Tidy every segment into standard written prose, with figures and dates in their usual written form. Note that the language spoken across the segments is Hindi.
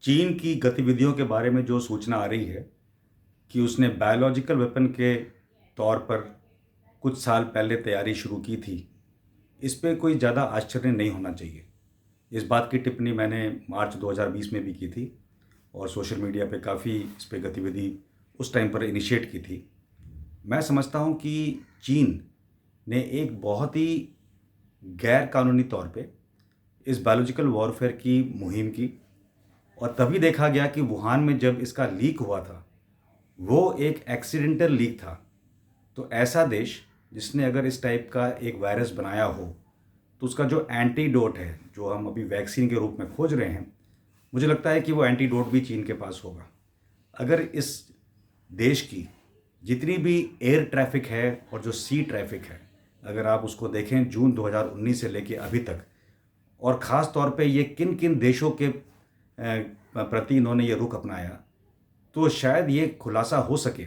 चीन की गतिविधियों के बारे में जो सूचना आ रही है कि उसने बायोलॉजिकल वेपन के तौर पर कुछ साल पहले तैयारी शुरू की थी, इस पे कोई ज़्यादा आश्चर्य नहीं होना चाहिए। इस बात की टिप्पणी मैंने मार्च 2020 में भी की थी और सोशल मीडिया पे काफ़ी इस पे गतिविधि उस टाइम पर इनिशिएट की थी। मैं समझता हूँ कि चीन ने एक बहुत ही गैर कानूनी तौर पे इस बायोलॉजिकल वॉरफेयर की मुहिम की और तभी देखा गया कि वुहान में जब इसका लीक हुआ था, वो एक एक्सीडेंटल लीक था। तो ऐसा देश जिसने अगर इस टाइप का एक वायरस बनाया हो, तो उसका जो एंटीडोट है, जो हम अभी वैक्सीन के रूप में खोज रहे हैं, मुझे लगता है कि वो एंटीडोट भी चीन के पास होगा। अगर इस देश की जितनी भी एयर ट्रैफिक है और जो सी ट्रैफिक है, अगर आप उसको देखें जून 2019 से लेके अभी तक, और ख़ास तौर पे ये किन किन देशों के प्रति इन्होंने ये रुख अपनाया, तो शायद ये खुलासा हो सके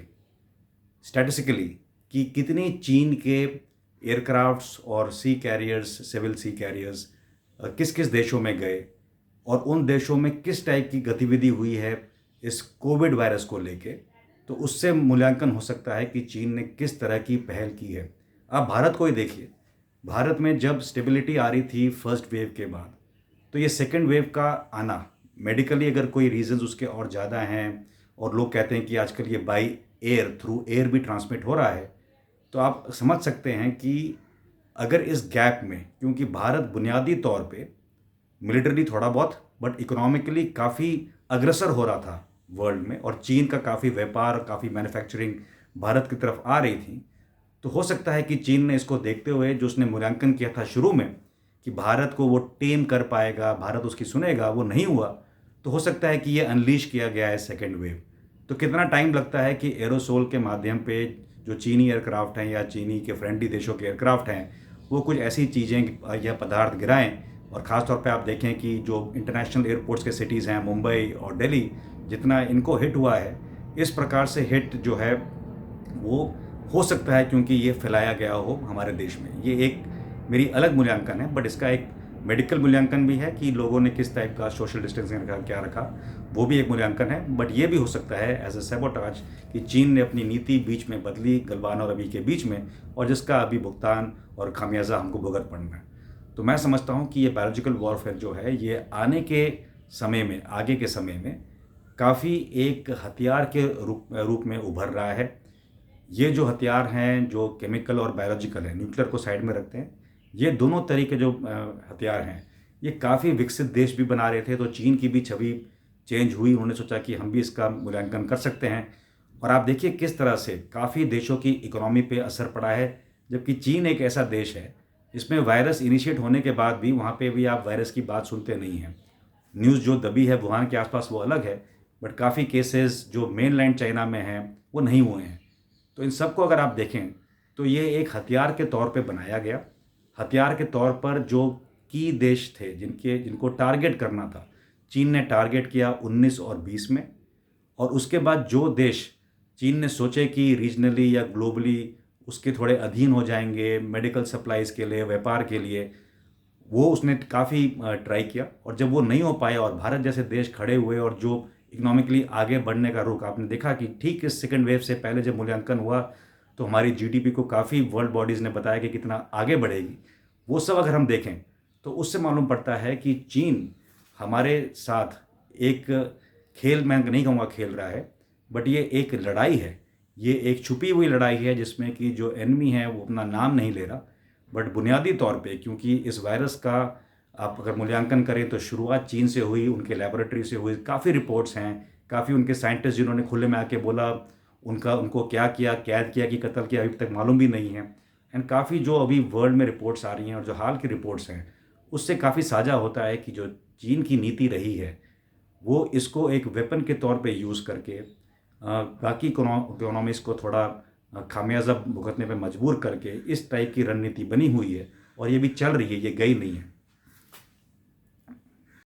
स्टैटिस्टिकली कि कितनी चीन के एयरक्राफ्ट्स और सी कैरियर्स, सिविल सी कैरियर्स किस किस देशों में गए और उन देशों में किस टाइप की गतिविधि हुई है इस कोविड वायरस को लेके। तो उससे मूल्यांकन हो सकता है कि चीन ने किस तरह की पहल की है। आप भारत को ही देखिए, भारत में जब स्टेबिलिटी आ रही थी फर्स्ट वेव के बाद, तो ये सेकेंड वेव का आना, मेडिकली अगर कोई रीजंस उसके और ज़्यादा हैं और लोग कहते हैं कि आजकल ये बाई एयर, थ्रू एयर भी ट्रांसमिट हो रहा है, तो आप समझ सकते हैं कि अगर इस गैप में, क्योंकि भारत बुनियादी तौर पे मिलिटरी थोड़ा बहुत बट इकोनॉमिकली काफ़ी अग्रसर हो रहा था वर्ल्ड में, और चीन का काफ़ी व्यापार, काफ़ी मैन्युफैक्चरिंग भारत की तरफ आ रही थी, तो हो सकता है कि चीन ने इसको देखते हुए जो उसने मूल्यांकन किया था शुरू में कि भारत को वो टेम कर पाएगा, भारत उसकी सुनेगा, वो नहीं हुआ। तो हो सकता है कि ये अनलीश किया गया है सेकेंड वेव। तो कितना टाइम लगता है कि एरोसोल के माध्यम पे जो चीनी एयरक्राफ्ट हैं या चीनी के फ्रेंडली देशों के एयरक्राफ्ट हैं, वो कुछ ऐसी चीज़ें या पदार्थ गिराएं। और ख़ास तौर पे आप देखें कि जो इंटरनेशनल एयरपोर्ट्स के सिटीज़ हैं, मुंबई और दिल्ली, जितना इनको हिट हुआ है, इस प्रकार से हिट जो है वो हो सकता है क्योंकि ये फैलाया गया हो हमारे देश में। ये एक मेरी अलग मूल्यांकन है, बट इसका एक मेडिकल मूल्यांकन भी है कि लोगों ने किस टाइप का सोशल डिस्टेंसिंग रखा, क्या रखा, वो भी एक मूल्यांकन है। बट ये भी हो सकता है एज अ सैबोटाज कि चीन ने अपनी नीति बीच में बदली, गलवान और अभी के बीच में, और जिसका अभी भुगतान और खामियाजा हमको भुगत पड़ना है। तो मैं समझता हूँ कि ये बायोलॉजिकल वॉरफेयर जो है, ये आने के समय में, आगे के समय में काफ़ी एक हथियार के रूप में उभर रहा है। ये जो हथियार हैं, जो केमिकल और बायोलॉजिकल हैं, न्यूक्लियर को साइड में रखते हैं, ये दोनों तरीके जो हथियार हैं, ये काफ़ी विकसित देश भी बना रहे थे। तो चीन की भी छवि चेंज हुई, उन्होंने सोचा कि हम भी इसका मूल्यांकन कर सकते हैं। और आप देखिए किस तरह से काफ़ी देशों की इकोनॉमी पे असर पड़ा है, जबकि चीन एक ऐसा देश है जिसमें वायरस इनिशिएट होने के बाद भी वहाँ पे भी आप वायरस की बात सुनते नहीं हैं। न्यूज़ जो दबी है वुहान के आसपास वो अलग है, बट काफ़ी केसेस जो मेनलैंड चाइना में हैं वो नहीं हुए हैं। तो इन सब को अगर आप देखें तो ये एक हथियार के तौर पे बनाया गया। हथियार के तौर पर जो की देश थे जिनको टारगेट करना था, चीन ने टारगेट किया 19 और 20 में। और उसके बाद जो देश चीन ने सोचे कि रीजनली या ग्लोबली उसके थोड़े अधीन हो जाएंगे मेडिकल सप्लाईज़ के लिए, व्यापार के लिए, वो उसने काफ़ी ट्राई किया। और जब वो नहीं हो पाया और भारत जैसे देश खड़े हुए और जो इकोनॉमिकली आगे बढ़ने का रुख आपने देखा कि ठीक इस सेकेंड वेव से पहले जब मूल्यांकन हुआ तो हमारी जीडीपी को काफ़ी वर्ल्ड बॉडीज़ ने बताया कि कितना आगे बढ़ेगी। वो सब अगर हम देखें तो उससे मालूम पड़ता है कि चीन हमारे साथ एक खेल, मैं नहीं कहूँगा खेल रहा है, बट ये एक लड़ाई है। ये एक छुपी हुई लड़ाई है जिसमें कि जो एनिमी है वो अपना नाम नहीं ले रहा, बट बुनियादी तौर पे क्योंकि इस वायरस का आप अगर मूल्यांकन करें तो शुरुआत चीन से हुई, उनके लेबोरेटरी से हुई। काफ़ी रिपोर्ट्स हैं, काफ़ी उनके साइंटिस्ट जिन्होंने खुले में आके बोला, उनको क्या किया, कैद किया कि कत्ल किया, अभी तक मालूम भी नहीं है। एंड काफ़ी जो अभी वर्ल्ड में रिपोर्ट्स आ रही हैं और जो हाल की रिपोर्ट्स हैं, उससे काफ़ी साझा होता है कि जो चीन की नीति रही है वो इसको एक वेपन के तौर पे यूज़ करके बाकी इकोनॉमीज़ को थोड़ा खामियाजा भुगतने पे मजबूर करके इस टाइप की रणनीति बनी हुई है। और ये भी चल रही है, ये गई नहीं है।